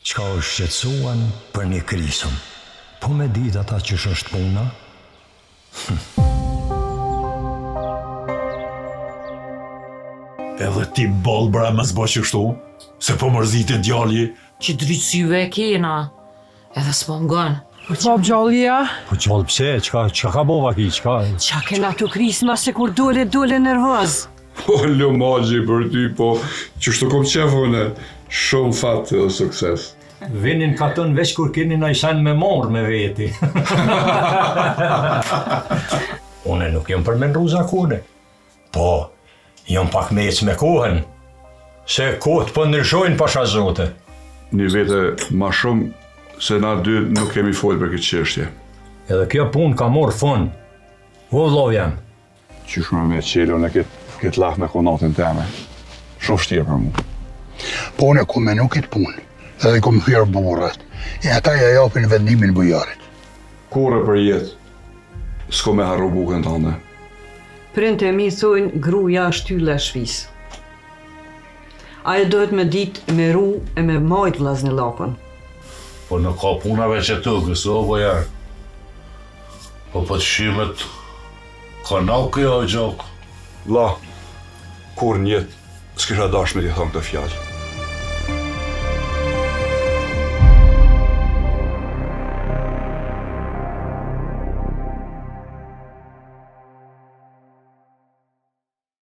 Qka është shqetsuan për një krisëm, po me dit ata që është puna? Edhe ti bol bra më zbo që kështu, se po mërzit e djalli. Që drytësyve e kena, edhe s'po m'gon. Po gjallja? Po gjallë pse, qka ka bova ki, qka? Qa kena të krisma se kur dole nervoz? Po, Lomagji për ty, po, që shtu kom qefone, shumë fatë dhe sukses. Vinin katën veç kur keni në ishan me morë me veti. Une nuk jom përmendu zakone. Po, jom pak me ecë me kohën, se kohët po ndryshojnë pasha zote. Një vete ma shumë se na dy nuk kemi folë për këtë qeshtje. Edhe kjo punë ka morë fund. O vlov jam. Qysh me qelo në këtë laf me konatin teme. Shumë shtirë për mu. Po unë e ku menu këtë punë, edhe ku më hyrë burrat, e ata ja japin vendimin bujarit. Kore për jetë, s'ko me harru bukën të ande. Printe e mi thojnë gruja shtylla e shpisë. Ajo dohet me ditë me ru e me majt vllaznë lakon. Po në ka punave që të gëso, bojar. Po të shimet, ka nau kjo o gjokë. Vlla, kur njetë, s'kisha dash me t'i thonë këtë fjallë.